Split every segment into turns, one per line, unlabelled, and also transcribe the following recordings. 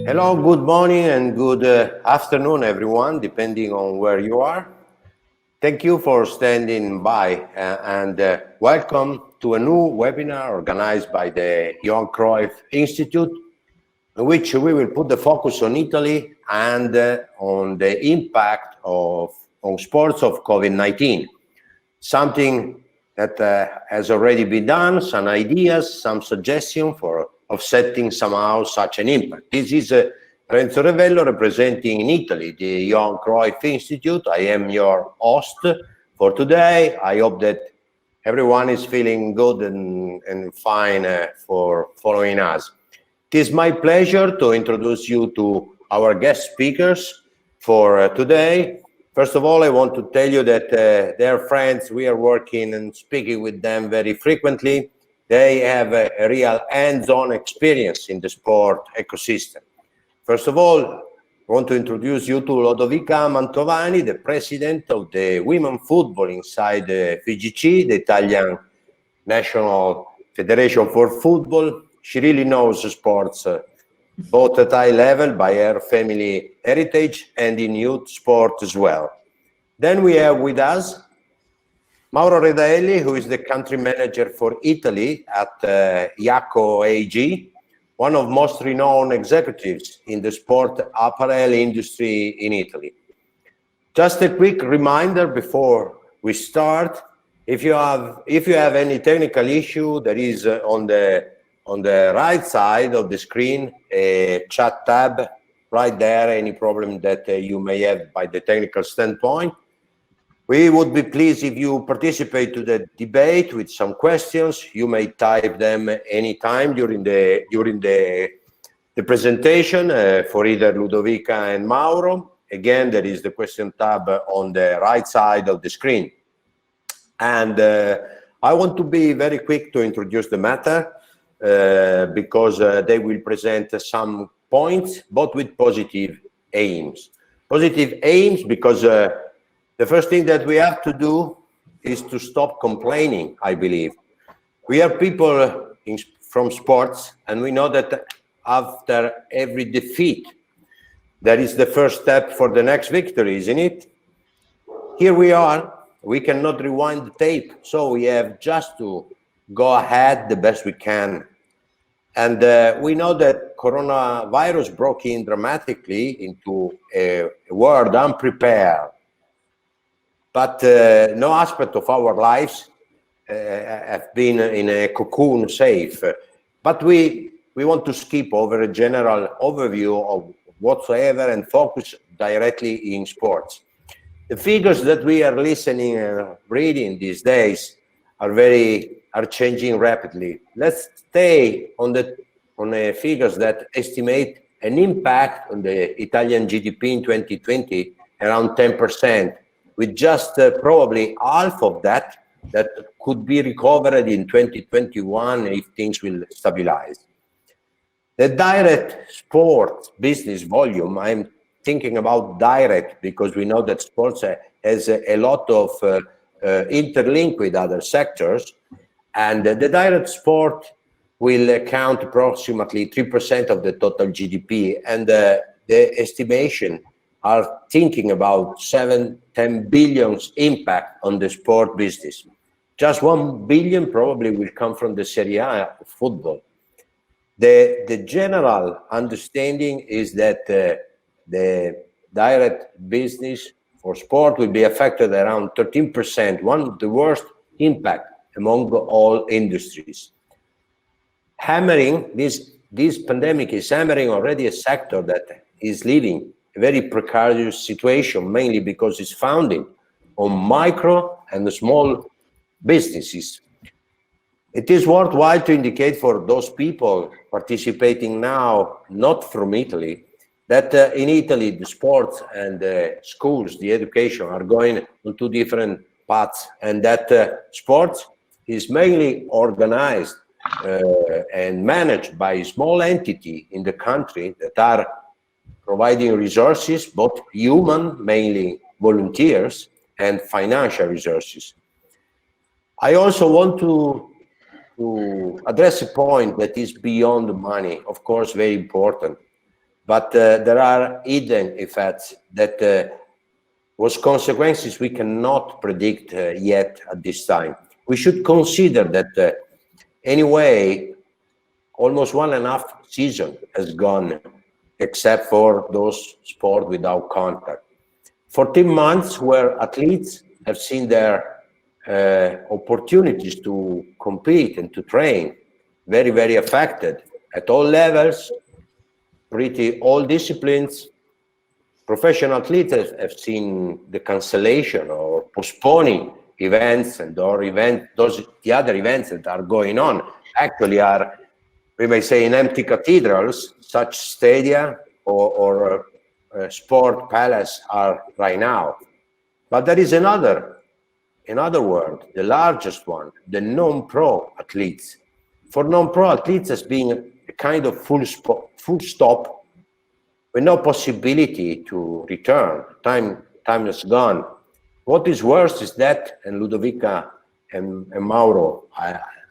Hello, good morning and good afternoon, everyone, depending on where you are. Thank you for standing by and welcome to a new webinar organized by the Johan Cruyff Institute, in which we will put the focus on Italy and on the impact on sports of COVID-19. Something that has already been done, some ideas, some suggestions for offsetting somehow such an impact. This is Renzo Revello representing in Italy the Johan Cruyff Institute. I am your host for today. I hope that everyone is feeling good and fine for following us. It is my pleasure to introduce you to our guest speakers for today. First of all, I want to tell you that they're friends. We are working and speaking with them very frequently. They have a real hands-on experience in the sport ecosystem. First of all, I want to introduce you to Ludovica Mantovani, the president of the women football inside the FIGC, the Italian National Federation for Football. She really knows sports, both at high level by her family heritage and in youth sport as well. Then we have with us Mauro Redaelli, who is the country manager for Italy at Yacob AG, one of most renowned executives in the sport apparel industry in Italy. Just a quick reminder before we start, if you have any technical issue, there is on the right side of the screen a chat tab right there, any problem that you may have by the technical standpoint. We would be pleased if you participate to the debate with some questions. You may type them anytime during the presentation for either Ludovica and Mauro. Again, there is the question tab on the right side of the screen. And I want to be very quick to introduce the matter because they will present some points, but with positive aims. Positive aims because the first thing that we have to do is to stop complaining, I believe. We are people from sports, and we know that after every defeat, that is the first step for the next victory, isn't it? Here we are. We cannot rewind the tape, so we have just to go ahead the best we can. And we know that coronavirus broke in dramatically into a world unprepared. But no aspect of our lives have been in a cocoon safe. But we want to skip over a general overview of whatsoever and focus directly in sports. The figures that we are listening and reading these days are changing rapidly. Let's stay on the figures that estimate an impact on the Italian GDP in 2020 around 10%. With just probably half of that could be recovered in 2021 if things will stabilize. The direct sports business volume, I'm thinking about direct because we know that sports has a lot of interlink with other sectors, and the direct sport will account approximately 3% of the total GDP, and the estimation are thinking about 7-10 billion impact on the sport business. Just 1 billion probably will come from the Serie A of football. The general understanding is that the direct business for sport will be affected around 13%, one of the worst impact among all industries. This pandemic is hammering already a sector that is living a very precarious situation, mainly because it's founded on micro and small businesses. It is worthwhile to indicate for those people participating now, not from Italy, that in Italy, the sports and the schools, the education are going on two different paths, and that sports is mainly organized and managed by a small entity in the country that are providing resources, both human, mainly volunteers, and financial resources. I also want to address a point that is beyond money, of course, very important. but there are hidden effects that was consequences we cannot predict yet at this time. We should consider that anyway, almost 1.5 seasons has gone, except for those sports without contact. 14 months where athletes have seen their opportunities to compete and to train very, very affected at all levels, pretty all disciplines. Professional athletes have seen the cancellation or postponing events, and the other events that are going on actually are, we may say, in empty cathedrals, such stadia or sport palace are right now. But there is another world, the largest one, the non-pro athletes. For non-pro athletes, as being a kind of full stop, with no possibility to return. Time is gone. What is worse is that, and Ludovica and Mauro,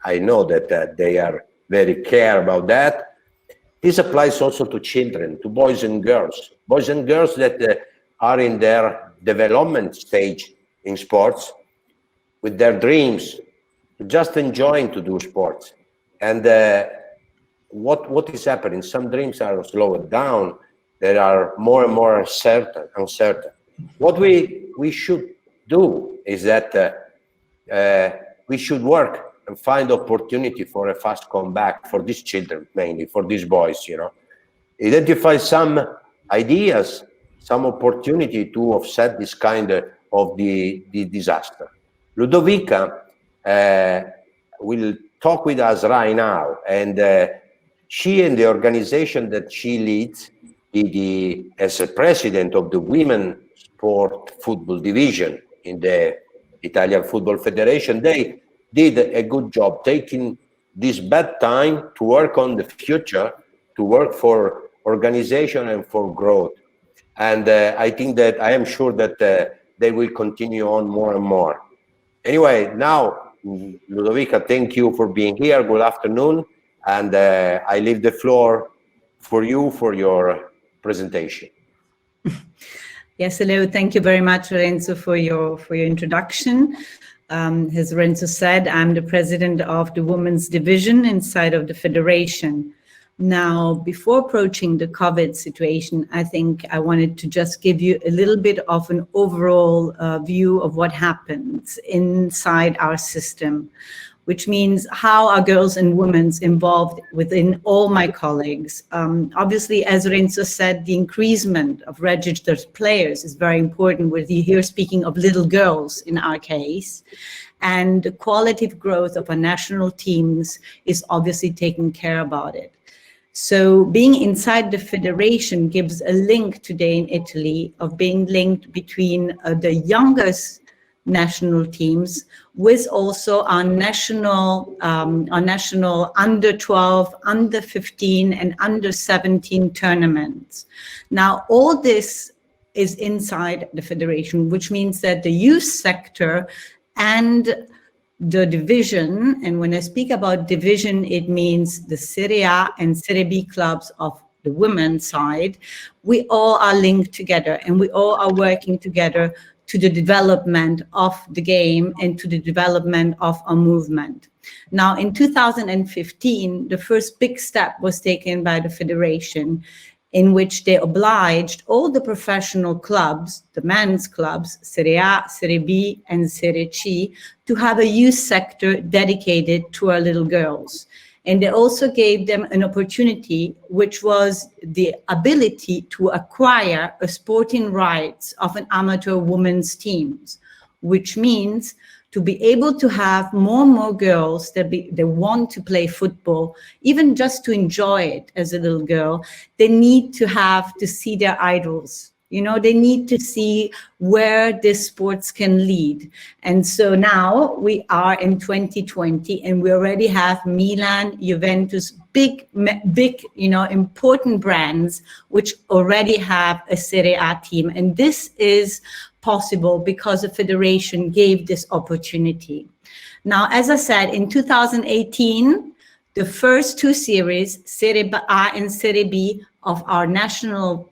I know that they are very care about that. This applies also to children, to boys and girls that are in their development stage in sports, with their dreams, just enjoying to do sports. And what is happening? Some dreams are slowed down. They are more and more uncertain. What we should do is that we should work and find opportunity for a fast comeback for these children, mainly for these boys, you know. Identify some ideas, some opportunity to offset this kind of the disaster. Ludovica will talk with us right now, and she and the organization that she leads, as a president of the Women's Sport Football Division in the Italian Football Federation, they did a good job taking this bad time to work on the future, to work for organization and for growth. And I am sure that they will continue on more and more. Anyway, now, Ludovica, thank you for being here. Good afternoon. And I leave the floor for you for your presentation.
Yes, hello. Thank you very much, Lorenzo, for your introduction. As Lorenzo said, I'm the president of the women's division inside of the federation. Now, before approaching the COVID situation, I think I wanted to just give you a little bit of an overall view of what happens inside our system, which means how are girls and women involved within all my colleagues. Obviously, as Lorenzo said, the increasement of registered players is very important. We're here speaking of little girls in our case. And the qualitative growth of our national teams is obviously taking care about it. So being inside the federation gives a link today in Italy of being linked between the youngest national teams with also our national under 12, under 15 and under 17 tournaments. Now, all this is inside the federation, which means that the youth sector and the division, and when I speak about division, it means the Serie A and Serie B clubs of the women's side, we all are linked together and we all are working together to the development of the game and to the development of our movement. Now, in 2015, the first big step was taken by the federation, in which they obliged all the professional clubs, the men's clubs, Serie A, Serie B, and Serie C, to have a youth sector dedicated to our little girls. And they also gave them an opportunity, which was the ability to acquire a sporting rights of an amateur women's teams, which means to be able to have more and more girls that they want to play football, even just to enjoy it as a little girl. They need to have to see their idols. You know, they need to see where this sports can lead. And so now we are in 2020 and we already have Milan, Juventus, big, you know, important brands, which already have a Serie A team. And this is possible because the federation gave this opportunity. Now, as I said, in 2018, the first two series, Serie A and Serie B of our national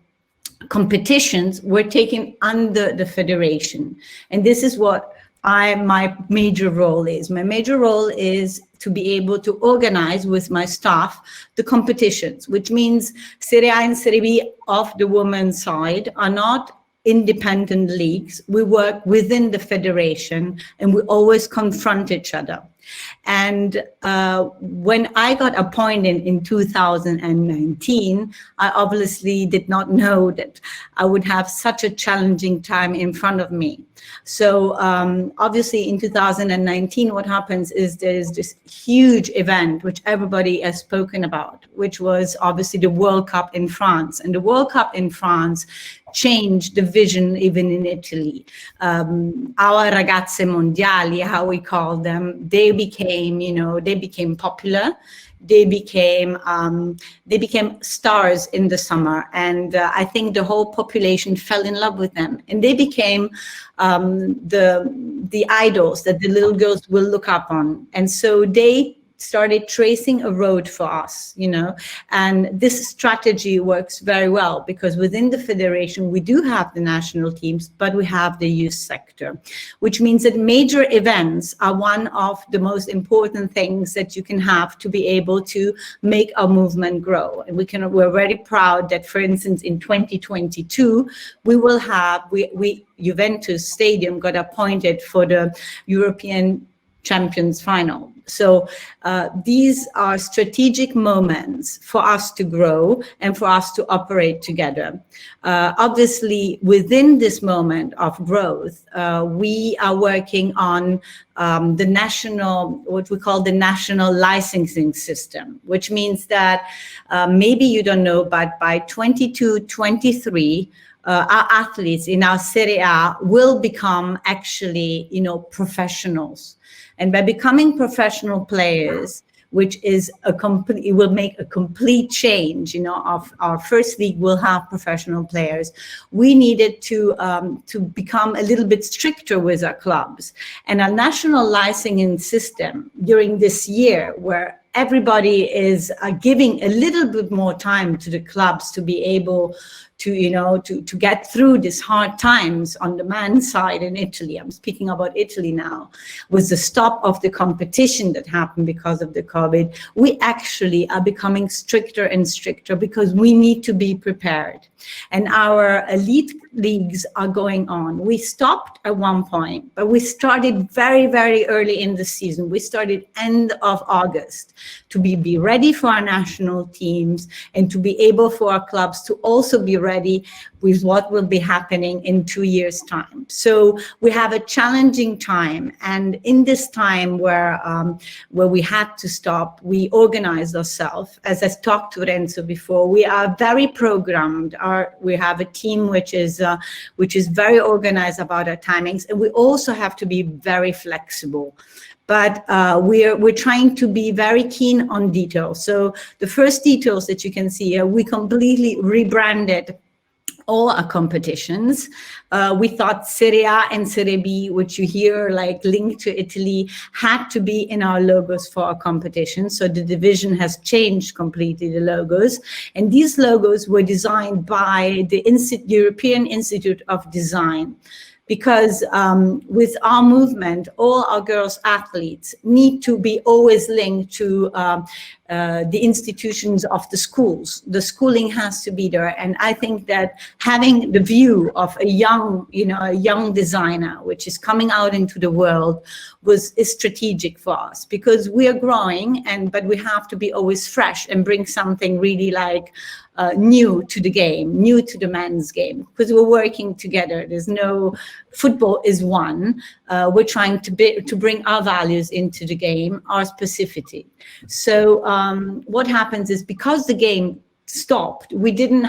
competitions, were taken under the federation. And this is what my major role is. My major role is to be able to organize with my staff the competitions, which means Serie A and Serie B of the women's side are not independent leagues. We work within the federation and we always confront each other. And when I got appointed in 2019, I obviously did not know that I would have such a challenging time in front of me. So obviously in 2019, what happens is there is this huge event, which everybody has spoken about, which was obviously the World Cup in France. And the World Cup in France changed the vision even in Italy. Our ragazze mondiali, how we call them, they became, they became popular. They became stars in the summer, and I think the whole population fell in love with them, and they became the idols that the little girls will look up on, and so they started tracing a road for us, and this strategy works very well because within the federation, we do have the national teams, but we have the youth sector, which means that major events are one of the most important things that you can have to be able to make our movement grow. And we're very proud that, for instance, in 2022, we will have, Juventus Stadium got appointed for the European Champions Final. So these are strategic moments for us to grow and for us to operate together. Obviously, within this moment of growth, we are working on the national, what we call the national licensing system, which means that maybe you don't know, but by 22-23, our athletes in our Serie A will become actually, professionals. And by becoming professional players, which is it will make a complete change, of our first league will have professional players. We needed to become a little bit stricter with our clubs. And our national licensing system during this year, where everybody is giving a little bit more time to the clubs to be able to get through these hard times on the men's side in Italy. I'm speaking about Italy now. With the stop of the competition that happened because of the COVID, we actually are becoming stricter and stricter because we need to be prepared. And our elite leagues are going on. We stopped at one point, but we started very, very early in the season. We started end of August to be ready for our national teams and to be able for our clubs to also be ready with what will be happening in 2 years' time. So we have a challenging time. And in this time where we had to stop, we organized ourselves. As I talked to Renzo before, we are very programmed. We have a team which is very organized about our timings, and we also have to be very flexible. But we're trying to be very keen on details. So the first details that you can see here, we completely rebranded all our competitions. We thought Serie A and Serie B, which you hear like linked to Italy, had to be in our logos for our competition. So the division has changed completely the logos. And these logos were designed by the European Institute of Design. Because with our movement, all our girls athletes need to be always linked to the institutions of the schools. The schooling has to be there. And I think that having the view of a young designer, which is coming out into the world, is strategic for us because we are growing, but we have to be always fresh and bring something really like new to the game, new to the men's game, because we're working together. There's no, football is one. We're trying to bring our values into the game, our specificity. So what happens is because the game stopped, we didn't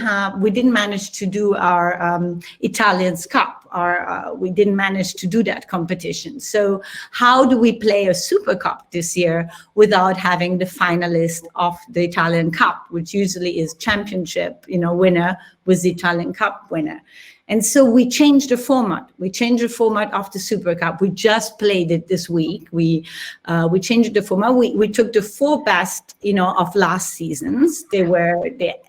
manage to do our Italians Cup. We didn't manage to do that competition. So how do we play a Super Cup this year without having the finalist of the Italian Cup, which usually is championship, winner with the Italian Cup winner? And so we changed the format. We changed the format of the Super Cup. We just played it this week. We changed the format. We took the 4 best, of last seasons. They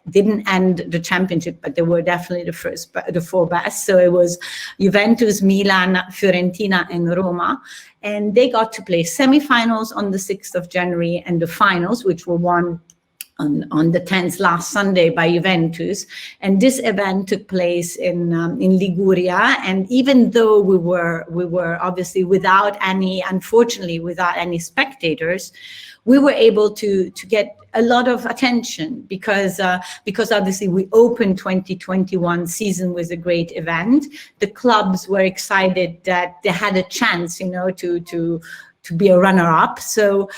didn't end the championship, but they were definitely the 4 best. So it was Juventus, Milan, Fiorentina, and Roma. And they got to play semifinals on the 6th of January and the finals, which were won on the 10th last Sunday by Juventus. And this event took place in Liguria. And even though we were obviously unfortunately without any spectators, we were able to get a lot of attention because obviously we opened 2021 season with a great event. The clubs were excited that they had a chance, to be a runner-up. So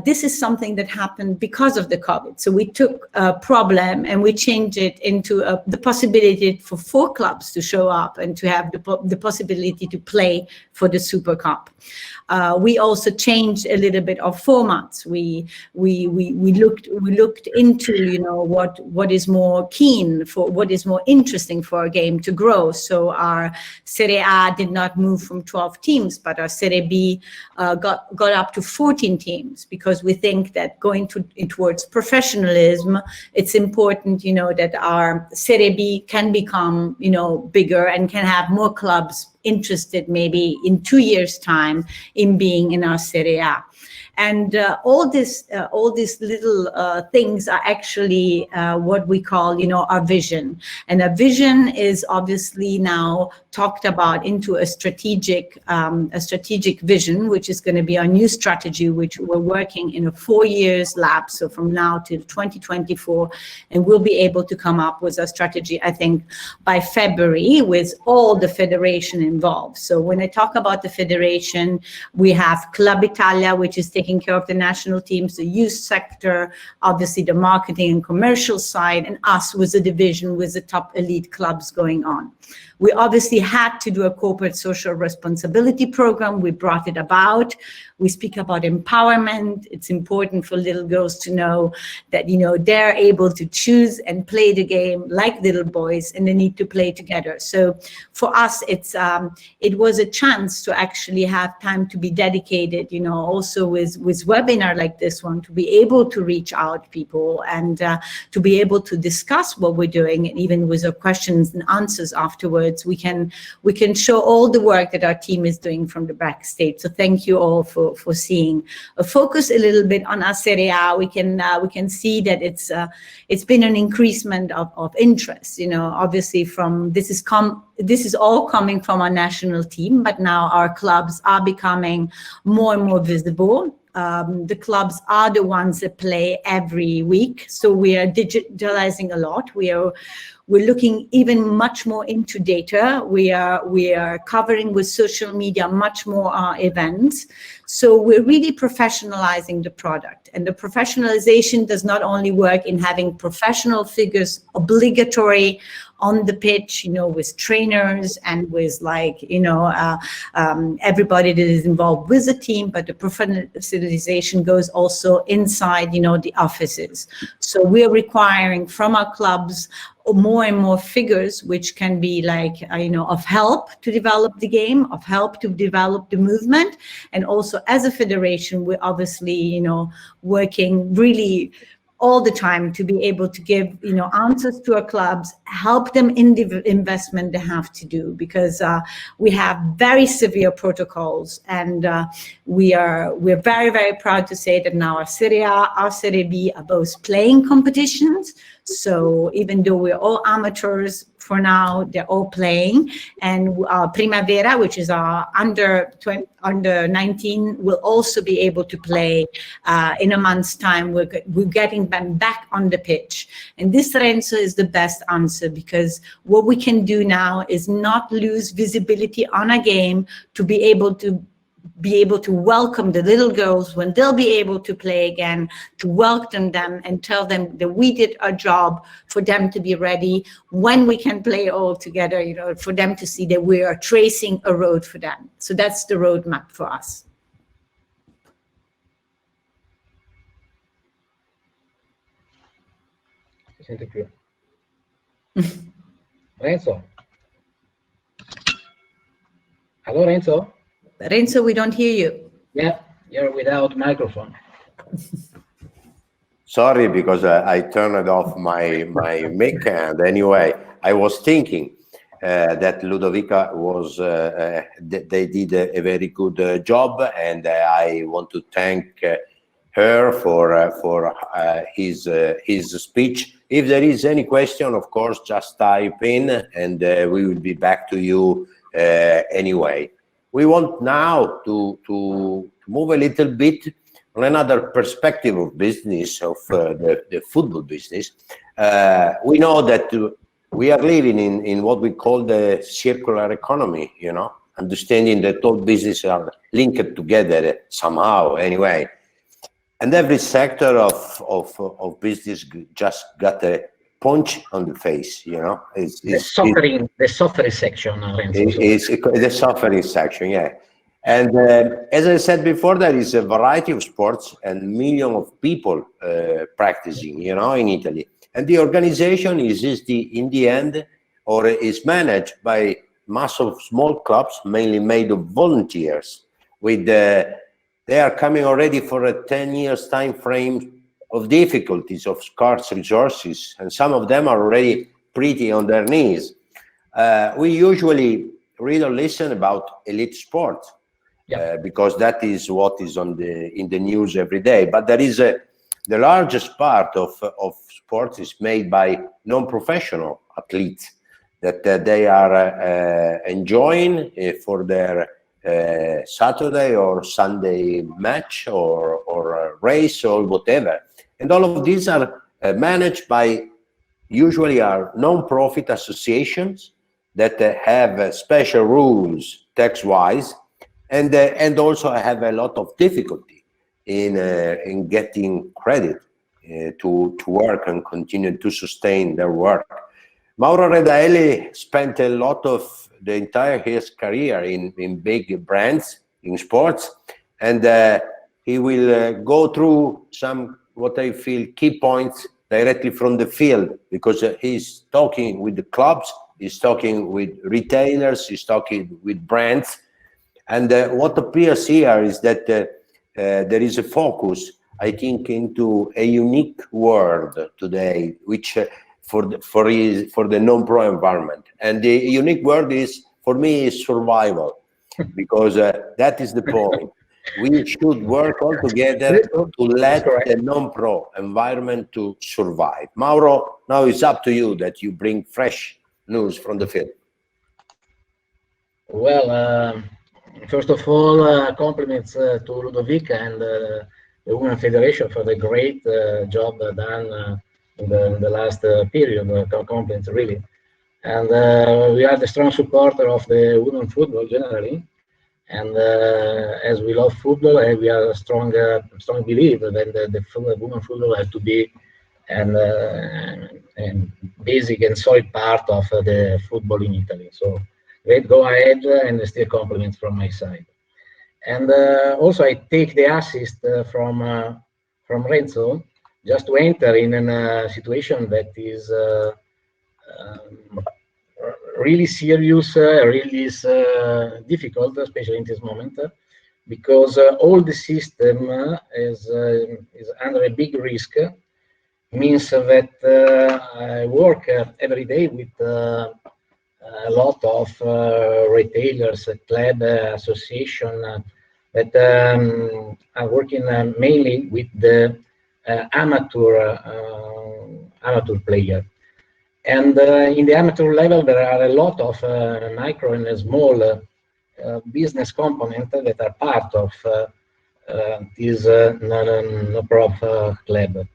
this is something that happened because of the COVID. So we took a problem and we changed it into the possibility for 4 clubs to show up and to have the possibility to play for the Super Cup. We also changed a little bit of formats. We looked into what is more what is more interesting for a game to grow. So our Serie A did not move from 12 teams, but our Serie B got up to 14 teams, because we think that going towards professionalism, it's important that our Serie B can become bigger and can have more clubs interested maybe in 2 years' time in being in our Serie A. And all these little things are actually what we call, our vision. And our vision is obviously now talked about into a strategic vision, which is going to be our new strategy, which we're working in a 4 years lapse, so from now till 2024, and we'll be able to come up with a strategy, I think, by February, with all the federation involved. So when I talk about the federation, we have Club Italia, which is taking care of the national teams, the youth sector, obviously the marketing and commercial side, and us with the division with the top elite clubs going on. We obviously had to do a corporate social responsibility program. We brought it about. We speak about empowerment. It's important for little girls to know that, they're able to choose and play the game like little boys, and they need to play together. So for us, it was a chance to actually have time to be dedicated, also with webinar like this one, to be able to reach out people and to be able to discuss what we're doing, and even with the questions and answers afterwards, we can show all the work that our team is doing from the backstage. So thank you all for seeing. Focus a little bit on our Serie A. We can see that it's been an increasement of interest. Obviously this is all coming from our national team, but now our clubs are becoming more and more visible. The clubs are the ones that play every week, so we are digitalizing a lot. We're looking even much more into data. We are covering with social media much more events. So we're really professionalizing the product. And the professionalization does not only work in having professional figures obligatory on the pitch, with trainers and with everybody that is involved with the team, but the professionalization goes also inside, the offices. So we're requiring from our clubs more and more figures, which can be of help to develop the game, of help to develop the movement. And also as a federation, we're obviously, working really all the time to be able to give, answers to our clubs, help them in the investment they have to do, because we have very severe protocols, and we're very, very proud to say that now our Serie A, our Serie B are both playing competitions. So even though we're all amateurs for now, they're all playing, and our Primavera, which is our under 19, will also be able to play in a month's time. We're getting them back on the pitch, and this, Renzo, is the best answer, because what we can do now is not lose visibility on a game, to be able to welcome the little girls when they'll be able to play again, to welcome them and tell them that we did our job for them to be ready when we can play all together, for them to see that we are tracing a road for them. So that's the roadmap for us.
Si sente più. Renzo? Hello, Renzo.
Renzo, we don't hear you.
Yeah, you're without microphone.
Sorry, because I turned off my mic, and anyway, I was thinking that Ludovica was, they did a very good job, and I want to thank her for his speech. If there is any question, of course, just type in, and we will be back to you anyway. We want now to move a little bit on another perspective of business, of the football business. We know that we are living in what we call the circular economy, you know, understanding that all businesses are linked together somehow anyway. And every sector of business just got a punch on the face, you know.
The suffering section, Renzo.
It's the suffering section, yeah. And as I said before, there is a variety of sports and millions of people practicing, you know, in Italy. And the organization is in the end, or is managed by mass of small clubs, mainly made of volunteers. With they are coming already for a 10 years time frame of difficulties, of scarce resources, and some of them are already pretty on their knees. We usually read or listen about elite sports. Yeah. Because that is what is in the news every day. But there is the largest part of sports is made by non-professional athletes that they are enjoying for their Saturday or Sunday match or race or whatever. And all of these are managed by usually are non-profit associations that have special rules tax-wise. And also have a lot of difficulty in getting credit to work and continue to sustain their work. Mauro Redaelli spent a lot of the entire his career in big brands in sports, and he will go through some what I feel key points directly from the field, because he's talking with the clubs, he's talking with retailers, he's talking with brands. And what appears here is that there is a focus, I think, into a unique word today, which for the non-pro environment. And the unique word is, for me, is survival, because that is the point. We should work all together to let the non-pro environment to survive. Mauro, now it's up to you that you bring fresh news from the field.
Well, first of all, compliments to Ludovica and the Women Federation for the great job done in the last period. Compliments, really. And we are the strong supporter of the women football generally. And as we love football, and we are a strong believer that the women football has to be a basic and solid part of the football in Italy. So great, go ahead, and still compliments from my side. And also I take the assist from Renzo just to enter in a situation that is really serious, really is difficult, especially in this moment, because all the system is under a big risk. Means that I work every day with a lot of retailers, club association that are working mainly with the amateur player. And in the amateur level, there are a lot of micro and small business components that are part of this no-prof club.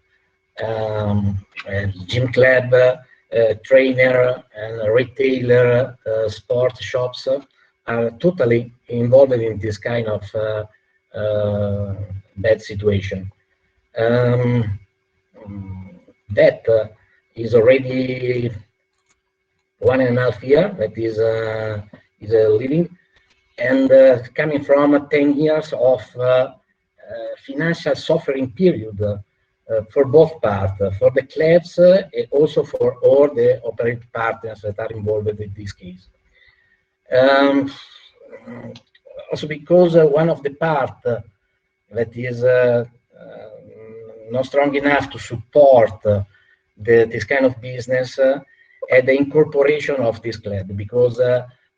Gym club, trainer, and retailer, sports shops are totally involved in this kind of bad situation. That is already 1.5 years that is living, and coming from 10 years of financial suffering period for both parts, for the clubs and also for all the operating partners that are involved in this case. also because one of the part that is not strong enough to support this kind of business at the incorporation of this club, because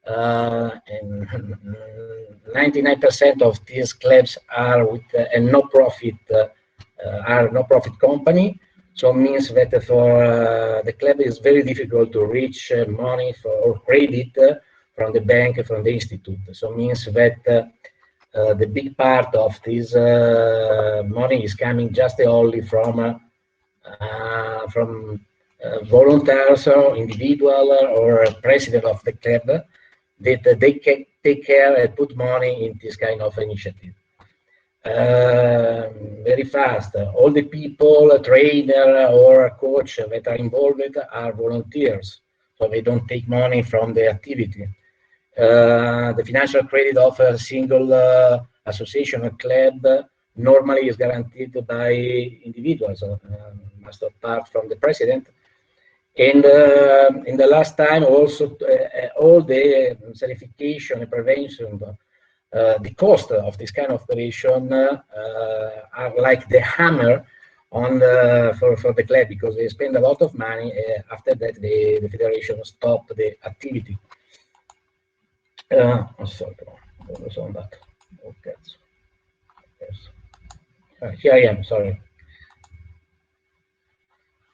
99% of these clubs are with a no-profit company. So it means that for the club is very difficult to reach money or credit from the bank, from the institute. So it means that the big part of this money is coming just only from volunteers or individual or president of the club, that they can take care and put money in this kind of initiative. Very fast, all the people, trainer or coach that are involved are volunteers, so they don't take money from the activity. The financial credit of a single association or club normally is guaranteed by individuals, must apart from the president. And in the last time also, all the certification and prevention, the cost of this kind of operation are like the hammer on for the club, because they spend a lot of money. After that, the federation stopped the activity. Sorry, what was on that? Okay. Yes. Here I am. Sorry.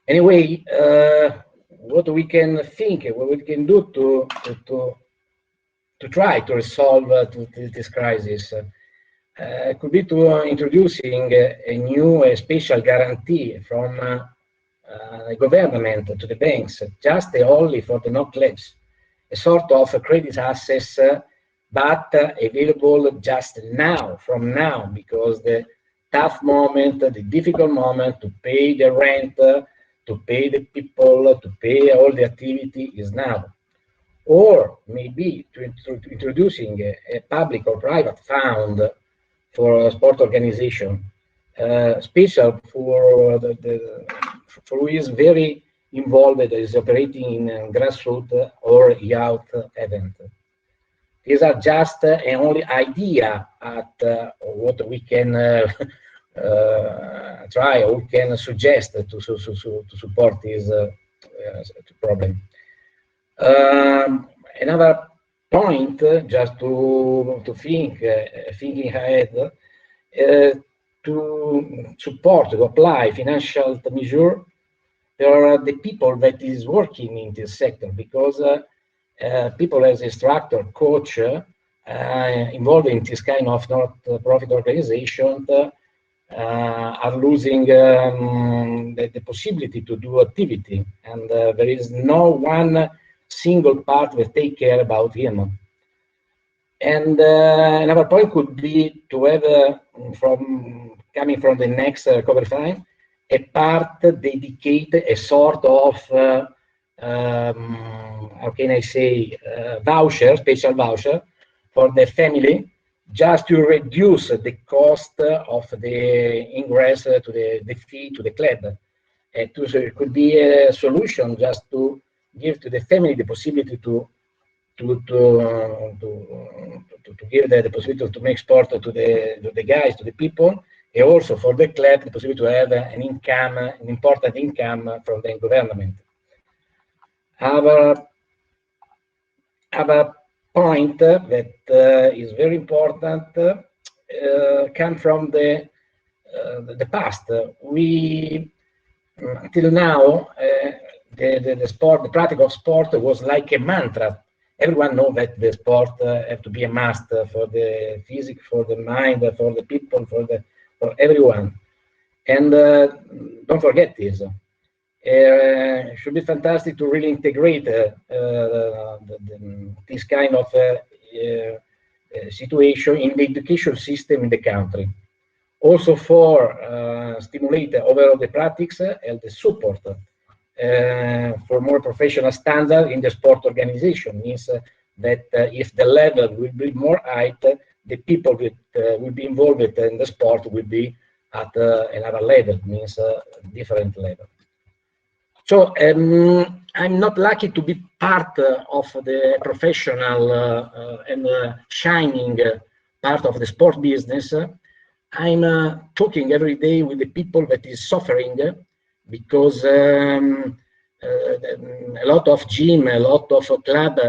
Anyway, what we can think, what we can do to try to resolve this crisis could be to introducing a new special guarantee from the government to the banks, just only for the non-clubs, a sort of credit access, but available just now, from now, because the tough moment, the difficult moment to pay the rent, to pay the people, to pay all the activity is now. Or maybe to introducing a public or private fund for a sport organization, special for for who is very involved, that is operating in grassroots or youth event. These are just an only idea at what we can try or we can suggest to support this problem. Another point, just to thinking ahead, to support, to apply financial measure, there are the people that is working in this sector, because people as instructor, coach, involved in this kind of not-profit organization are losing the possibility to do activity, and there is no one single part that take care about him. And another point could be to have, coming from the next recovery fund, a part dedicated, a sort of how can I say, voucher, special voucher for the family, just to reduce the cost of the ingress to the fee to the club. It could be a solution just to give to the family the possibility to give the possibility to make sport to the guys, to the people, and also for the club the possibility to have an income, an important income from the government. Other point that is very important come from the past. We until now the sport, the practice of sport was like a mantra. Everyone knows that the sport have to be a must for the physique, for the mind, for the people, for everyone. And don't forget this. It should be fantastic to really integrate this kind of situation in the education system in the country. Also for stimulate overall the practice and the support for more professional standard in the sport organization. Means that if the level will be more high, the people that will be involved in the sport will be at another level, means different level. So I'm not lucky to be part of the professional and shining part of the sport business. I'm talking every day with the people that is suffering because a lot of gym, a lot of club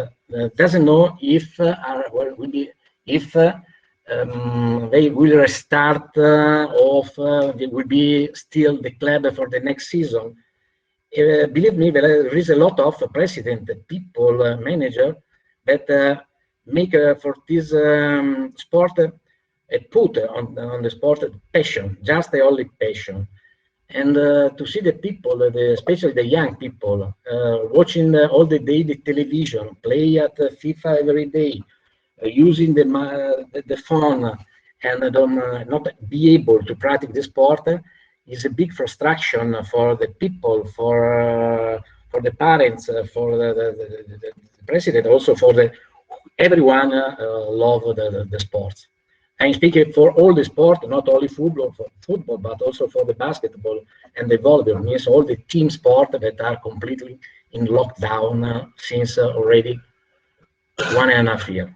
doesn't know if they will restart or they will be still the club for the next season. Believe me, there is a lot of president, people, manager that make for this sport put on the sport passion, just the only passion. And to see the people, especially the young people, watching all the day the television, play at FIFA every day, using the phone and not be able to practice the sport, is a big frustration for the people, for the parents, for the president, also for everyone love the sports. I'm speaking for all the sport, not only football, but also for the basketball and the volleyball. Means all the team sport that are completely in lockdown since already 1.5 years.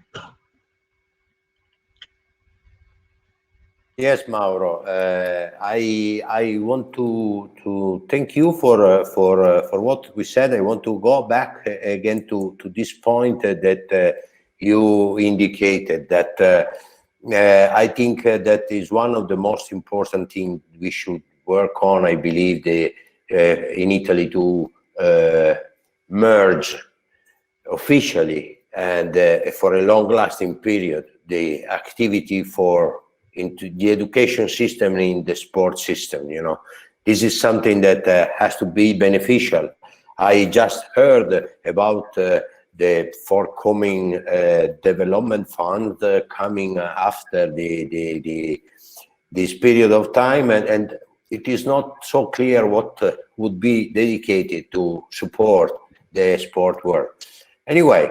Yes, Mauro. I want to thank you for what we said. I want to go back again to this point that you indicated, that I think that is one of the most important things we should work on. I believe in Italy to merge officially and for a long-lasting period the activity into the education system and in the sports system. You know, this is something that has to be beneficial. I just heard about the forthcoming development fund coming after this period of time, and it is not so clear what would be dedicated to support the sport world. Anyway,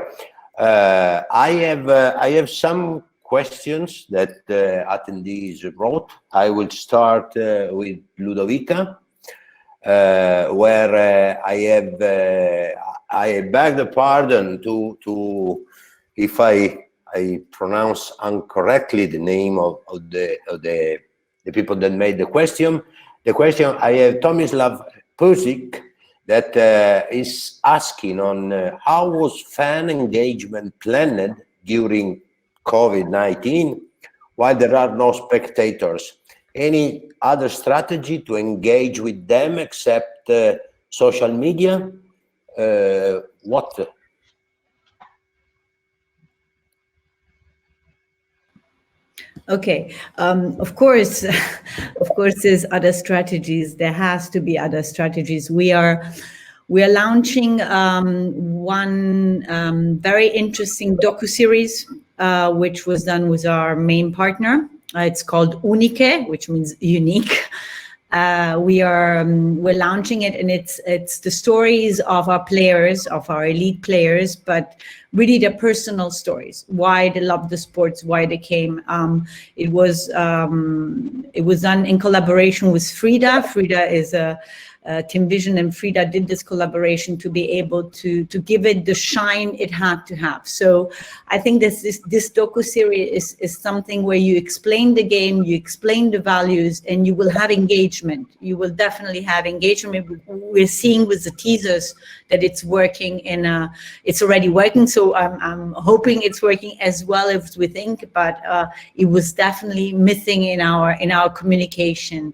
I have some questions that attendees wrote. I will start with Ludovica, where I beg the pardon to if I pronounce incorrectly the name of the people that made the question. The question, I have Tomislav Pusic that is asking on how was fan engagement planned during COVID-19 while there are no spectators? Any other strategy to engage with them except social media? What?
Okay, of course, there's other strategies. There has to be other strategies. We are launching one very interesting docuseries, which was done with our main partner. It's called Uniche, which means unique. We're launching it, and it's the stories of our players, of our elite players, but really their personal stories, why they love the sports, why they came. It was done in collaboration with Frida. Frida is Team Vision, and Frida did this collaboration to be able to give it the shine it had to have. So I think this docuseries is something where you explain the game, you explain the values, and you will have engagement. You will definitely have engagement. We're seeing with the teasers that it's working it's already working. So I'm hoping it's working as well as we think, but it was definitely missing in our communication.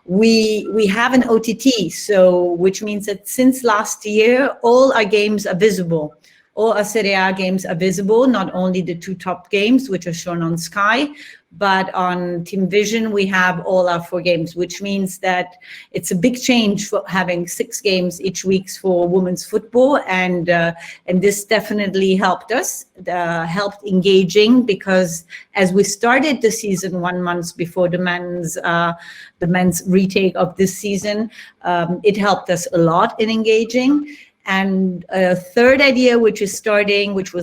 We have an OTT, so which means that since last year, all our games are visible. All our Serie A games are visible, not only the 2 top games, which are shown on Sky, but on Team Vision, we have all our 4 games, which means that it's a big change for having 6 games each week for women's football. And this definitely helped us, helped engaging, because as we started the season 1 month before the men's retake of this season, it helped us a lot in engaging. And a third idea, which was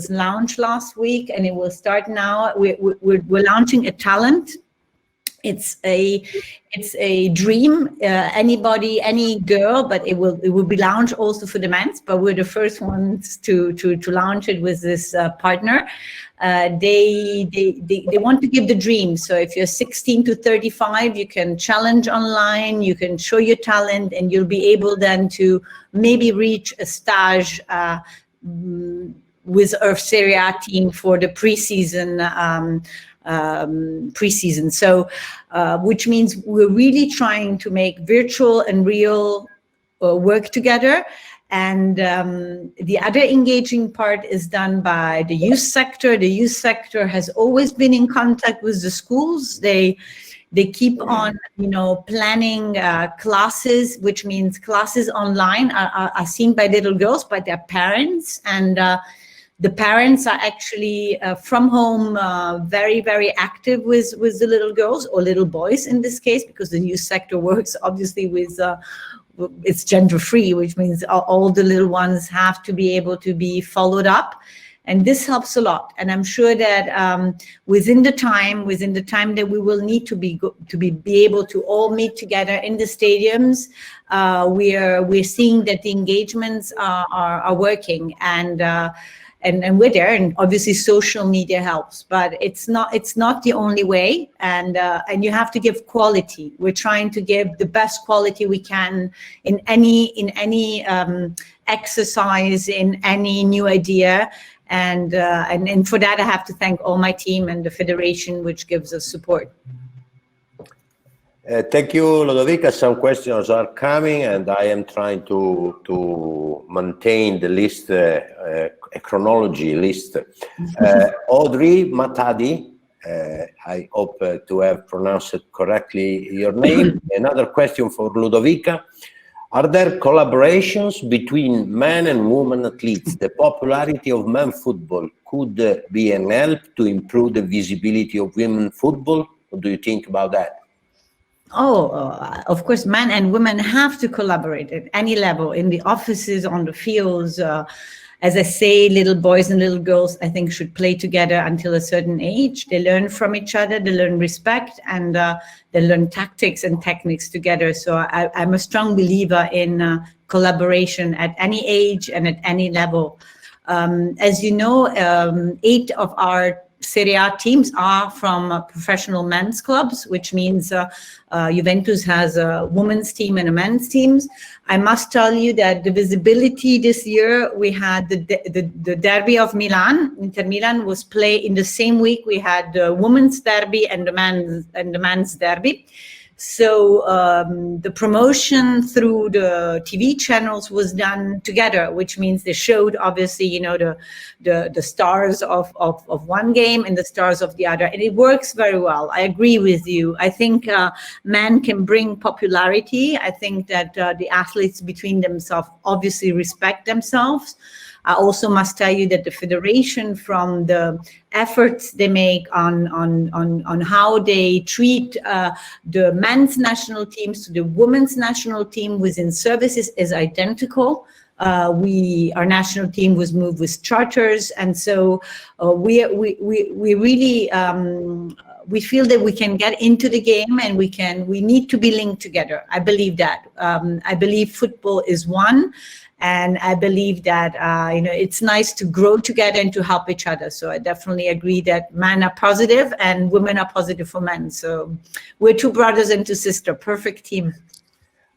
launched last week, and it will start now. We're launching a talent It's a dream. Any girl, but it will be launched also for the men's. But we're the first ones to launch it with this partner. They want to give the dream. So if you're 16 to 35, you can challenge online, you can show your talent, and you'll be able then to maybe reach a stage with our Serie A team for the preseason. So which means we're really trying to make virtual and real work together. And the other engaging part is done by the youth sector. The youth sector has always been in contact with the schools. They keep on, planning classes, which means classes online are seen by little girls, by their parents. And the parents are actually from home very, very active with the little girls, or little boys in this case, because the youth sector works obviously with, it's gender free, which means all the little ones have to be able to be followed up. And this helps a lot. And I'm sure that within the time that we will need to be able to all meet together in the stadiums, we're seeing that the engagements are working, and we're there, and obviously social media helps, but it's not the only way, and you have to give quality. We're trying to give the best quality we can in any exercise, in any new idea, and for that I have to thank all my team and the federation, which gives us support.
Thank you, Ludovica. Some questions are coming, and I am trying to maintain the list, a chronology list. Audrey Matadi, I hope to have pronounced correctly your name. Another question for Ludovica. Are there collaborations between men and women athletes? The popularity of men's football could be an help to improve the visibility of women's football. What do you think about that?
Of course, men and women have to collaborate at any level, in the offices, on the fields. As I say, little boys and little girls, I think, should play together until a certain age. They learn from each other, they learn respect, and they learn tactics and techniques together. So I'm a strong believer in collaboration at any age and at any level. As you know, 8 of our Serie A teams are from professional men's clubs, which means Juventus has a women's team and a men's teams. I must tell you that the visibility this year, we had the derby of Milan. Inter Milan was played in the same week. We had the women's derby and the men's derby. So the promotion through the TV channels was done together, which means they showed, obviously, the stars of one game and the stars of the other, and it works very well. I agree with you. I think men can bring popularity. I think that the athletes between themselves obviously respect themselves. I also must tell you that the federation, from the efforts they make on how they treat the men's national teams to the women's national team within services, is identical. Our national team was moved with charters, and so we really we feel that we can get into the game, and we need to be linked together. I believe that. I believe football is one. And I believe that it's nice to grow together and to help each other. So I definitely agree that men are positive and women are positive for men. So we're 2 brothers and 2 sisters, perfect team.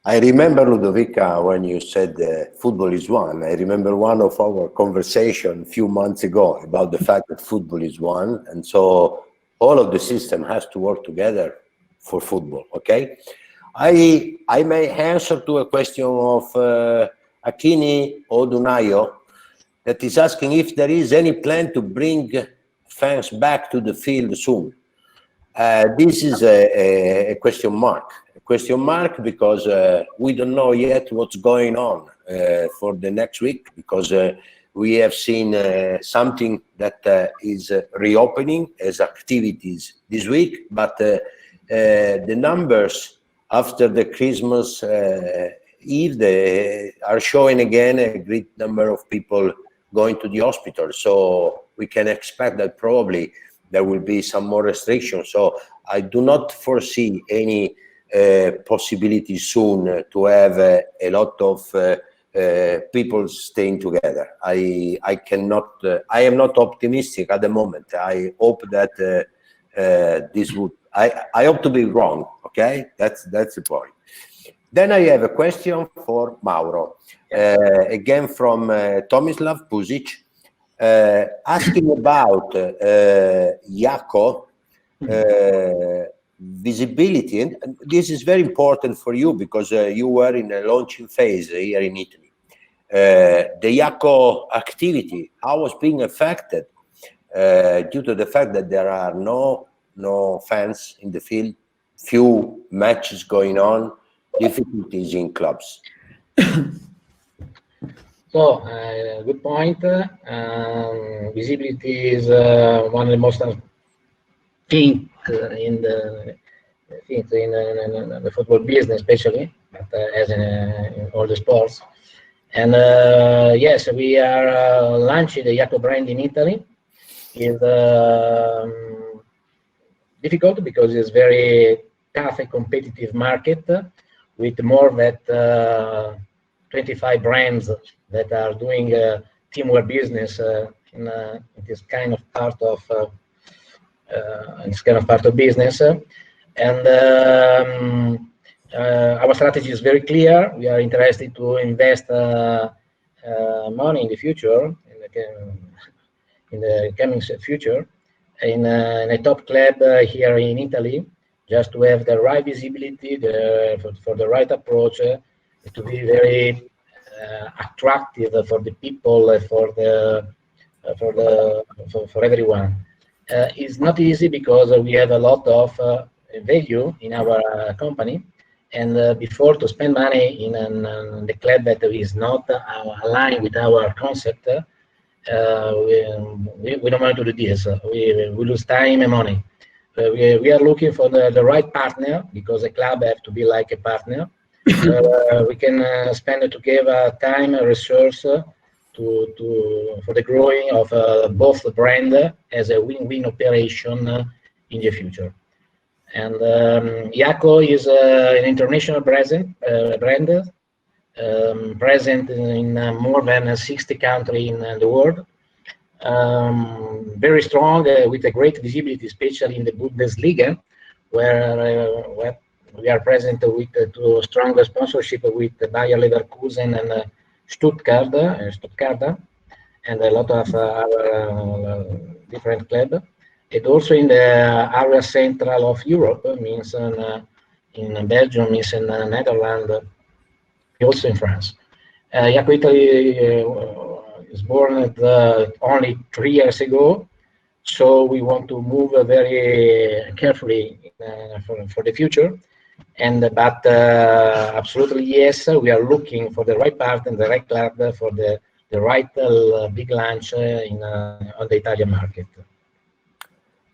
I remember, Ludovica, when you said football is one. I remember one of our conversation a few months ago about the fact that football is one, and so all of the system has to work together for football. Okay, I may answer to a question of Akini Odunayo, that is asking if there is any plan to bring fans back to the field soon. This is a question mark. A question mark because we don't know yet what's going on for the next week, because we have seen something that is reopening as activities this week, but the numbers after the Christmas Eve, they are showing again a great number of people going to the hospital. So we can expect that probably there will be some more restrictions. So I do not foresee any possibility soon to have a lot of people staying together. I cannot. I am not optimistic at the moment. I hope that this would. I hope to be wrong. Okay, that's the point. Then I have a question for Mauro, again from Tomislav Puzic, asking about Yacob visibility. And this is very important for you because you were in a launching phase here in Italy. The Yacob activity, how was being affected due to the fact that there are no fans in the field, few matches going on, difficulties in clubs?
So, good point. Visibility is one of the most thing in the football business, especially, but as in all the sports. And yes, we are launching the Yacob brand in Italy. It's difficult because it's very tough and competitive market with more than 25 brands that are doing teamwork business in this kind of part of business. And our strategy is very clear. We are interested to invest money in the future, in the coming future, in a top club here in Italy, just to have the right visibility, for the right approach, to be very attractive for the people, for everyone. It's not easy because we have a lot of value in our company, and before to spend money in the club that is not aligned with our concept, we don't want to do this. We lose time and money. We are looking for the right partner, because a club have to be like a partner. We can spend together time and resource for the growing of both the brand as a win-win operation in the future. And Yacob is an international brand present in more than 60 countries in the world. Very strong, with a great visibility, especially in the Bundesliga, where we are present with two strong sponsorship with Bayer Leverkusen and Stuttgart, and a lot of other different clubs. And also in the area central of Europe, means in Belgium, means in Netherlands, also in France. Yacob Italy is born only 3 years ago, so we want to move very carefully for the future. But absolutely yes, we are looking for the right partner, the right club for the right big launch on the Italian market.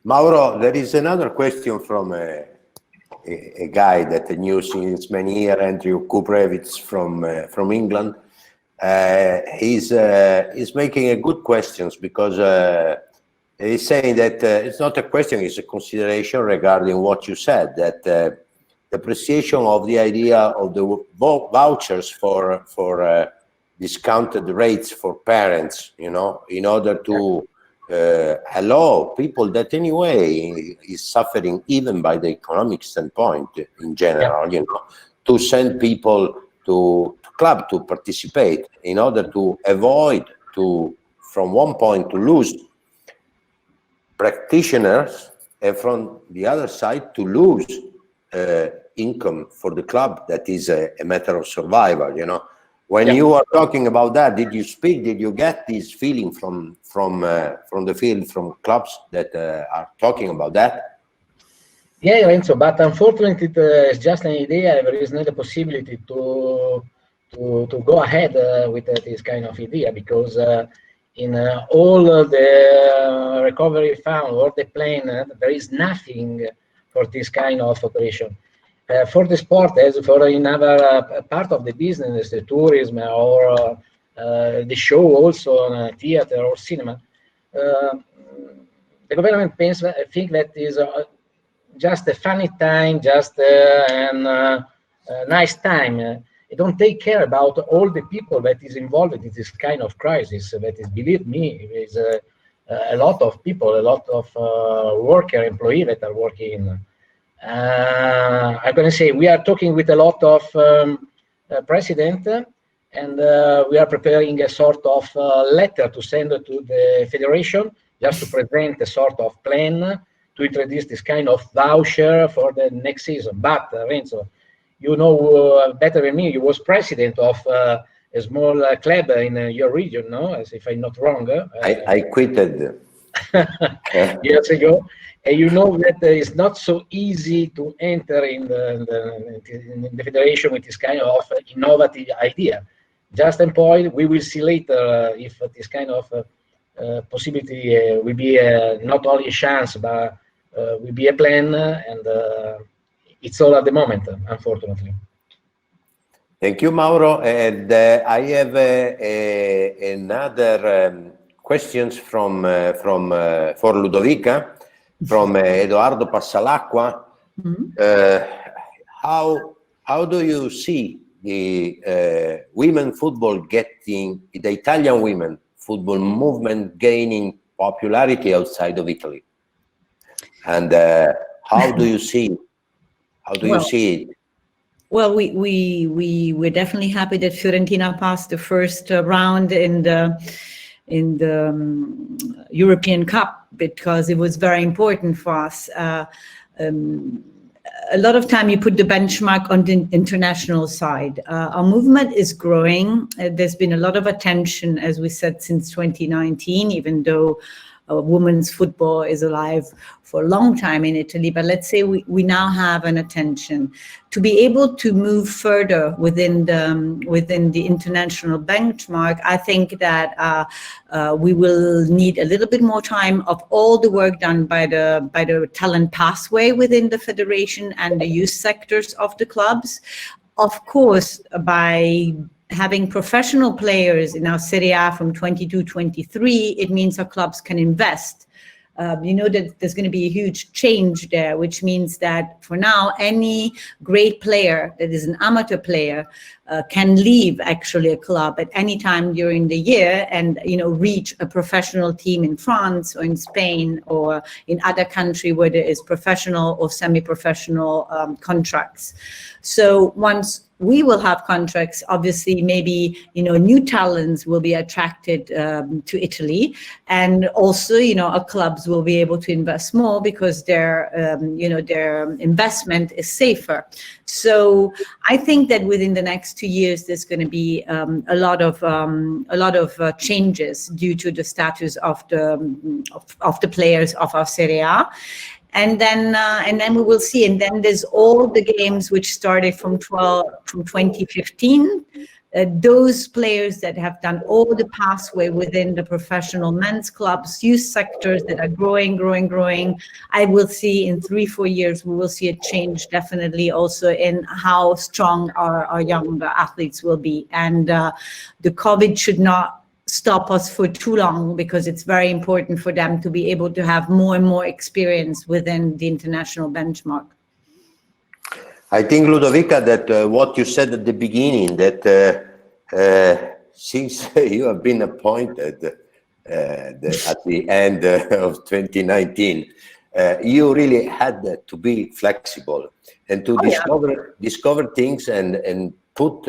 Mauro, there is another question from a guy that I knew since many years, Andrew Kuprevitz from England. He's making a good questions, because he's saying that it's not a question, it's a consideration regarding what you said, that the appreciation of the idea of the vouchers for discounted rates for parents, in order to allow people that anyway is suffering even by the economic standpoint in general, to send people to club to participate, in order to avoid from one point to lose practitioners, and from the other side to lose income for the club. That is a matter of survival, When you are talking about that, did you get this feeling from the field, from clubs that are talking about that?
Yeah, Lorenzo, but unfortunately it's just an idea. There is not a possibility to go ahead with this kind of idea, because in all the recovery fund or the plan, there is nothing for this kind of operation. For the sport, as for another part of the business, the tourism or the show, also theater or cinema, the government think that is just a funny time, just a nice time. They don't take care about all the people that is involved in this kind of crisis. That is, believe me, is a lot of people, a lot of employees that are working. I'm going to say we are talking with a lot of president, and we are preparing a sort of letter to send to the federation, just to present a sort of plan to introduce this kind of voucher for the next season. But Renzo, you know better than me, you was president of a small club in your region, no? As if I'm not wrong.
I quitted.
Years ago. And you know that it's not so easy to enter in the federation with this kind of innovative idea. Just a point, we will see later if this kind of possibility will be not only a chance, but will be a plan, and it's all at the moment, unfortunately.
Thank you, Mauro. And I have another questions for Ludovica, from Edoardo Passalacqua. How do you see the women football the Italian women football movement gaining popularity outside of Italy? And how do you see it?
Well, we're definitely happy that Fiorentina passed the first round in the European Cup, because it was very important for us. A lot of time you put the benchmark on the international side. Our movement is growing. There's been a lot of attention, as we said, since 2019, even though women's football is alive for a long time in Italy. But let's say we now have an attention to be able to move further within the international benchmark. I think that we will need a little bit more time of all the work done by the talent pathway within the federation and the youth sectors of the clubs. Of course, by having professional players in our Serie A from 22-23, it means our clubs can invest. You know that there's going to be a huge change there, which means that for now, any great player that is an amateur player can leave actually a club at any time during the year and, you know, reach a professional team in France or in Spain or in other country where there is professional or semi-professional contracts. So once we will have contracts, obviously, maybe, you know, new talents will be attracted to Italy, and also, you know, our clubs will be able to invest more because their investment is safer. So I think that within the next 2 years, there's going to be a lot of changes due to the status of the players of our Serie A. And then we will see. And then there's all the games which started from 2015. Those players that have done all the pathway within the professional men's clubs, youth sectors that are growing. I will see in 3-4 years, we will see a change definitely also in how strong our young athletes will be. And the COVID should not stop us for too long, because it's very important for them to be able to have more and more experience within the international benchmark.
I think, Ludovica, that what you said at the beginning, that since you have been appointed at the end of 2019, you really had to be flexible and to discover things and put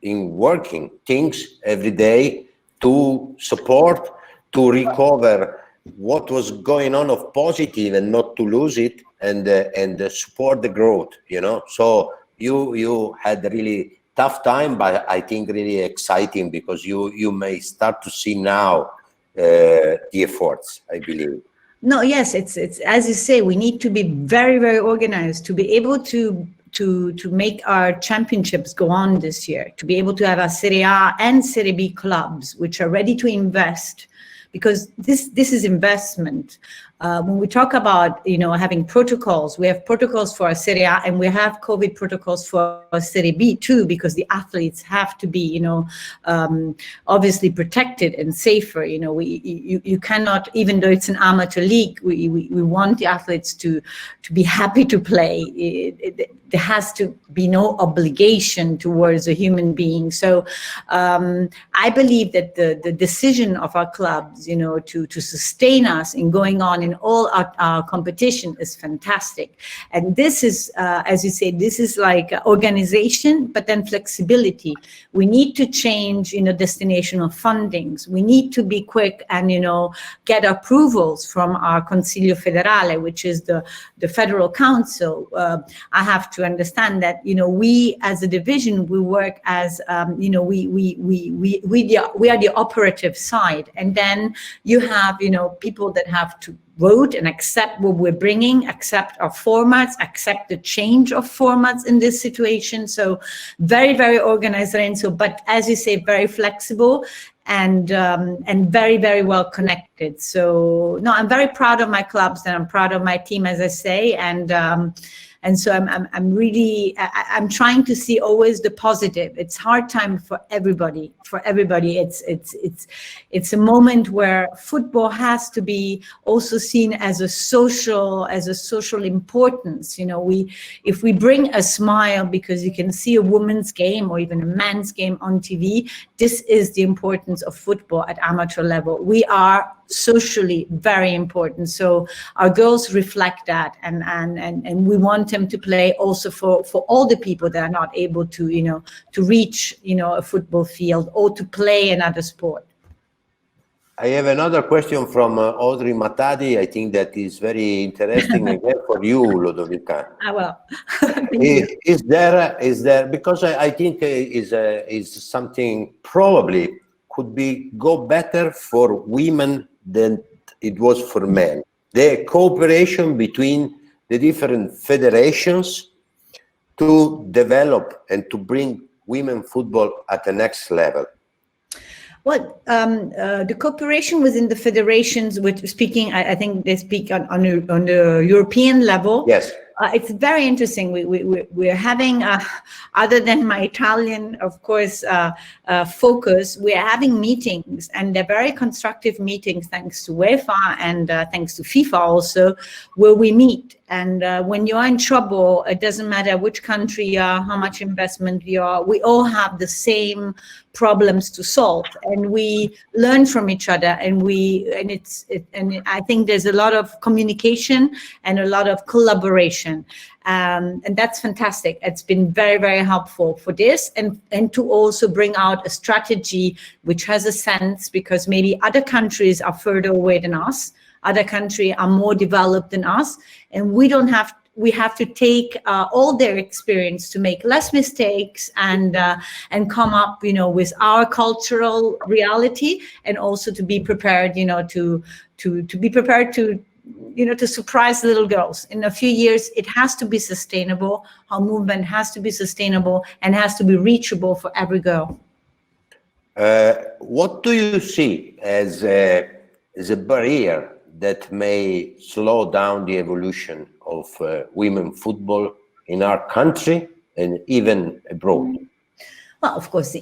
in working things every day to support, to recover what was going on of positive and not to lose it, and support the growth, you know. So you had a really tough time, but I think really exciting, because you may start to see now the efforts, I believe.
No, yes, it's as you say, we need to be very, very organized to be able to make our championships go on this year, to be able to have our Serie A and Serie B clubs which are ready to invest, because this is investment. when we talk about, having protocols, we have protocols for Serie A and we have COVID protocols for Serie B too, because the athletes have to be, obviously protected and safer. You cannot, even though it's an amateur league, we want the athletes to be happy to play. There has to be no obligation towards a human being. So I believe that the decision of our clubs, to sustain us in going on in all our competition is fantastic. And this is, as you say, this is like organization, but then flexibility. We need to change, destination of fundings. We need to be quick and, get approvals from our Consiglio Federale, which is the federal council. I have to understand that, we as a division, we work as, we are the operative side. And then you have, people that have to vote and accept what we're bringing, accept our formats, accept the change of formats in this situation. So very, very organized, Renzo, but as you say, very flexible and very, very well connected. So no, I'm very proud of my clubs and I'm proud of my team, as I say, and so I'm really I'm trying to see always the positive. It's hard time for everybody. It's a moment where football has to be also seen as a social importance. If we bring a smile because you can see a women's game or even a men's game on TV, this is the importance of football at amateur level. We are socially very important. So our girls reflect that, and we want them to play also for all the people that are not able to to reach a football field or to play another sport.
I have another question from Audrey Matadi. I think that is very interesting again for you, Ludovica.
Well,
is there because I think is something probably could go better for women than it was for men. The cooperation between the different federations to develop and to bring women football at the next level.
Well, the cooperation within the federations, which speaking, I think they speak on the European level.
Yes.
It's very interesting. We're having, other than my Italian, of course, focus, we're having meetings, and they're very constructive meetings thanks to UEFA and thanks to FIFA also, where we meet. And when you're in trouble, it doesn't matter which country you are, how much investment you are, we all have the same problems to solve, and we learn from each other, and I think there's a lot of communication and a lot of collaboration, and that's fantastic. It's been very, very helpful for this, and to also bring out a strategy which has a sense, because maybe other countries are further away than us, other countries are more developed than us, and we have to take all their experience to make less mistakes and come up, with our cultural reality, and also to be prepared, to be prepared to, to surprise little girls. In a few years, it has to be sustainable. Our movement has to be sustainable and has to be reachable for every girl.
What do you see as a barrier that may slow down the evolution of women football in our country and even abroad?
Well, of course,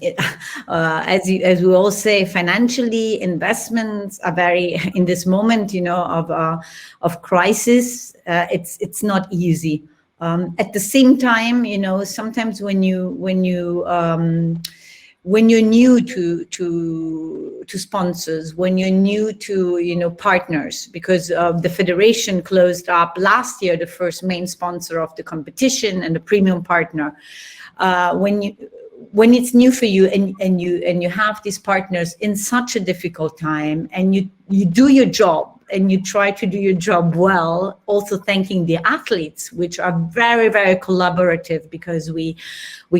as we all say, financially, investments are very, in this moment, of crisis, it's not easy. At the same time, sometimes when you're new to sponsors, when you're new to partners, because the federation closed up last year the first main sponsor of the competition and the premium partner. When it's new for you and you have these partners in such a difficult time, and you do your job and you try to do your job well, also thanking the athletes, which are very, very collaborative, because we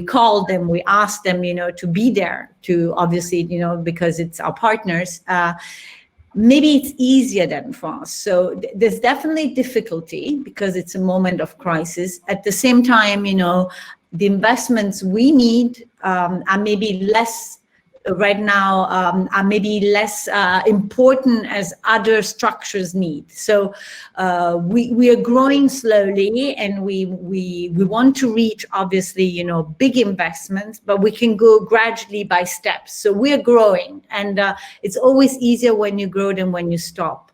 call them, we ask them, to be there, to obviously, because it's our partners. Maybe it's easier than for us. So there's definitely difficulty because it's a moment of crisis. At the same time, the investments we need are maybe less right now are maybe less important as other structures need. So we are growing slowly, and we want to reach, obviously, you know, big investments, but we can go gradually by steps. So we are growing, and it's always easier when you grow than when you stop.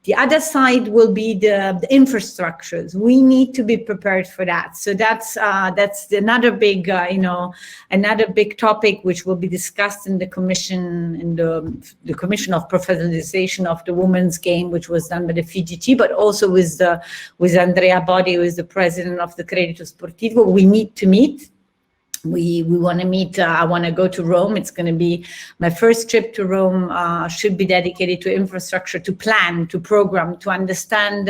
The other side will be the infrastructures. We need to be prepared for that. So that's another big, another big topic which will be discussed in the commission, in the Commission of Professionalization of the Women's Game, which was done by the FIGC, but also with Andrea Bodi, who is the president of the Credito Sportivo. We need to meet. We want to meet. I want to go to Rome. It's going to be my first trip to Rome. Should be dedicated to infrastructure, to plan, to program, to understand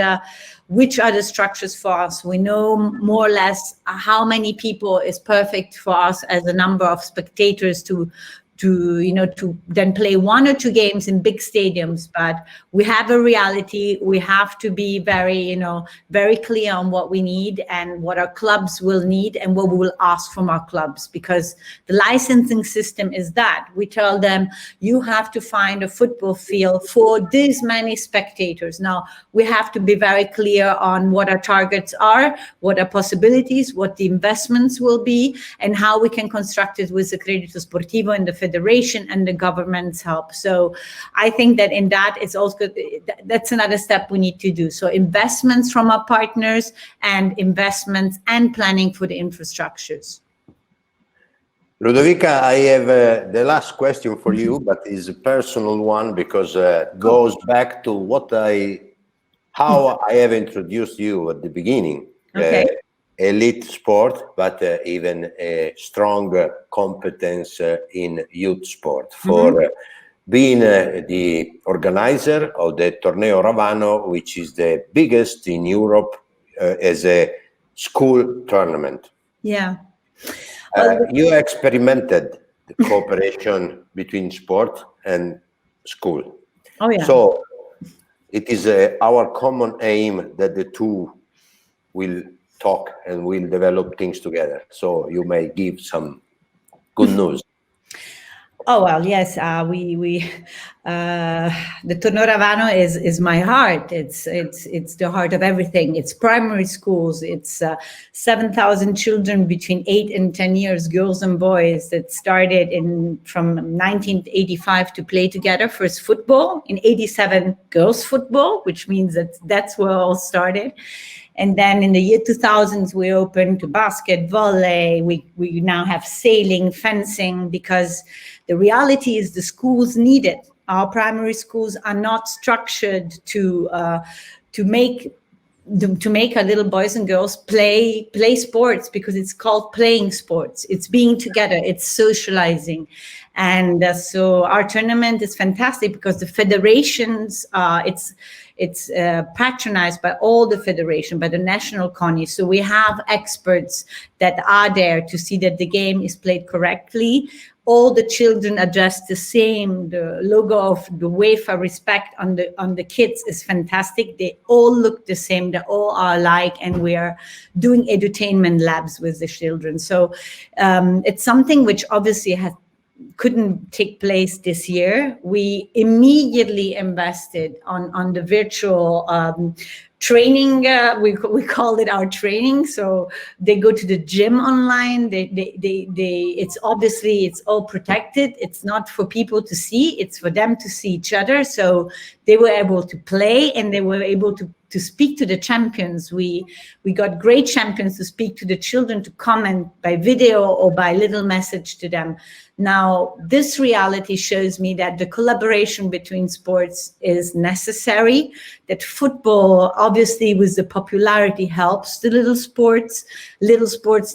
which are the structures for us. We know more or less how many people is perfect for us as a number of spectators to then play 1 or 2 games in big stadiums. But we have a reality. We have to be very clear on what we need and what our clubs will need and what we will ask from our clubs, because the licensing system is that we tell them, you have to find a football field for this many spectators. Now we have to be very clear on what our targets are, what our possibilities, what the investments will be, and how we can construct it with the Credito Sportivo and the federation and the government's help. So I think that in that, it's also, that's another step we need to do. So investments from our partners and investments and planning for the infrastructures.
Ludovica, I have the last question for you, but it's a personal one because it goes back to how I have introduced you at the beginning.
Okay.
Elite sport, but even a strong competence in youth sport for being the organizer of the Torneo Ravano, which is the biggest in Europe as a school tournament.
Yeah.
You experimented the cooperation between sport and school.
Oh, yeah.
So it is our common aim that the two will talk and we'll develop things together. So you may give some good news.
Oh, well, yes, the Torneo Ravano is my heart. It's the heart of everything. It's primary schools. It's 7,000 children between 8 and 10 years, girls and boys, that started from 1985 to play together. First football, in 87 girls football, which means that's where it all started. And then in the year 2000s, we opened to basket, volley. We now have sailing, fencing, because the reality is the schools need it. Our primary schools are not structured to make our little boys and girls play sports, because it's called playing sports. It's being together. It's socializing. And so our tournament is fantastic because the federations, it's patronized by all the federation, by the national CONI. So we have experts that are there to see that the game is played correctly. All the children are dressed the same. The logo of the UEFA Respect on the kits is fantastic. They all look the same. They all are alike, and we are doing edutainment labs with the children. So it's something which obviously couldn't take place this year. We immediately invested on the virtual training. We call it our training. So they go to the gym online. It's obviously, it's all protected. It's not for people to see. It's for them to see each other. So they were able to play, and they were able to speak to the champions. We got great champions to speak to the children, to comment by video or by little message to them. Now, this reality shows me that the collaboration between sports is necessary, that football, obviously, with the popularity, helps the little sports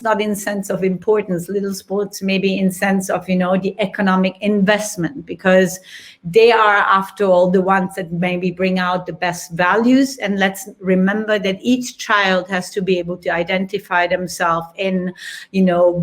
not in sense of importance, little sports maybe in sense of, the economic investment, because they are, after all, the ones that maybe bring out the best values. And let's remember that each child has to be able to identify themselves in,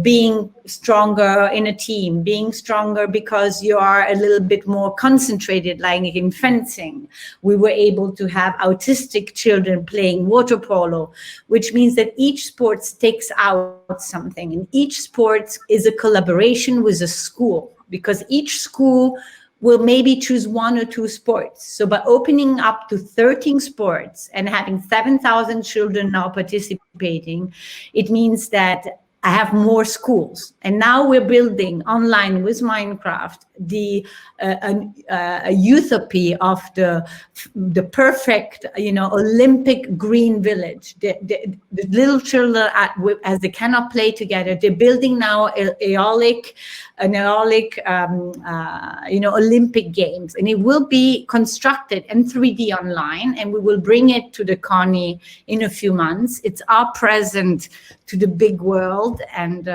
being stronger in a team, being stronger because you are a little bit more concentrated, like in fencing. We were able to have autistic children playing water polo, which means that each sport takes out something, and each sport is a collaboration with a school. because each school will maybe choose 1 or 2 sports. So by opening up to 13 sports and having 7,000 children now participating, it means that I have more schools. And now we're building online with Minecraft a utopia of the perfect, Olympic green village. The little children, as they cannot play together, they're building now an Olympic Games, and it will be constructed in 3D online, and we will bring it to the CONI in a few months. It's our present to the big world, and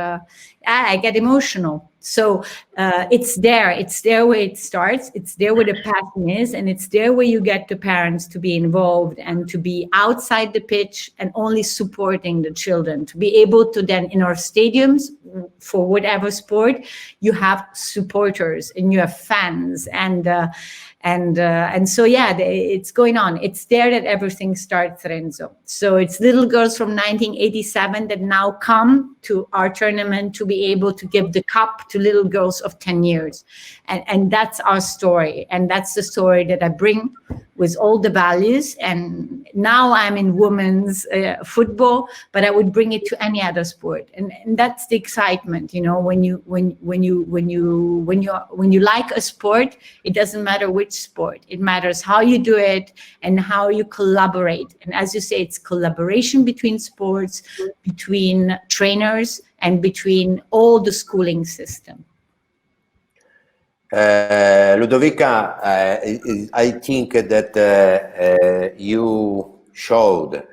I get emotional. So it's there where it starts, it's there where the passion is, and it's there where you get the parents to be involved and to be outside the pitch and only supporting the children, to be able to then in our stadiums for whatever sport, you have supporters and you have fans, and so it's going on. It's there that everything starts, Renzo. So it's little girls from 1987 that now come to our tournament to be able to give the cup to little girls of 10 years. And that's our story. And that's the story that I bring with all the values. And now I'm in women's football, but I would bring it to any other sport. And that's the excitement, when you like a sport, it doesn't matter which sport. It matters how you do it and how you collaborate. And as you say, it's collaboration between sports, between trainers, and between all the schooling system.
Ludovica, I think that you showed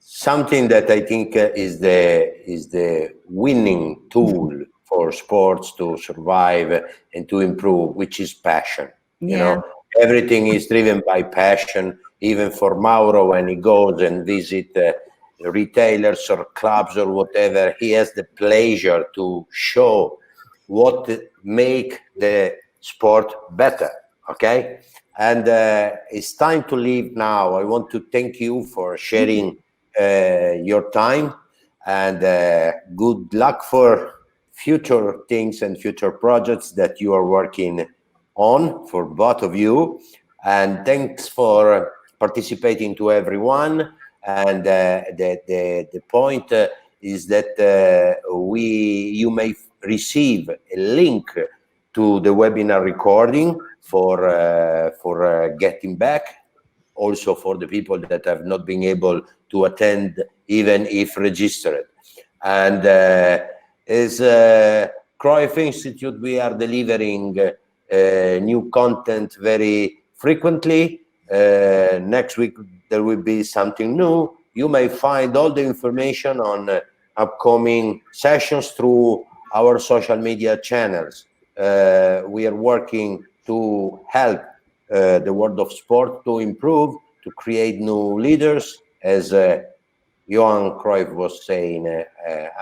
something that I think is the winning tool for sports to survive and to improve, which is passion.
Yeah.
Everything is driven by passion. Even for Mauro, when he goes and visit retailers or clubs or whatever, he has the pleasure to show what make the sport better. Okay, and it's time to leave now. I want to thank you for sharing your time, and good luck for future things and future projects that you are working on for both of you. And thanks for participating to everyone. And the point is that you may receive a link to the webinar recording for getting back, also for the people that have not been able to attend, even if registered. And as Cruyff Institute, we are delivering new content very frequently. Next week there will be something new. You may find all the information on upcoming sessions through our social media channels. We are working to help the world of sport to improve, to create new leaders. As Johan Cruyff was saying,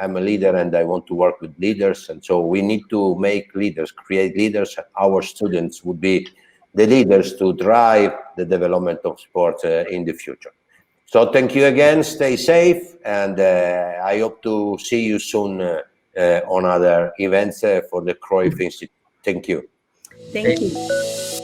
I'm a leader and I want to work with leaders. And so we need to make leaders, create leaders. Our students would be the leaders to drive the development of sports in the future. So thank you again, stay safe, and I hope to see you soon on other events for the Cruyff Institute. Thank you.
Thank you.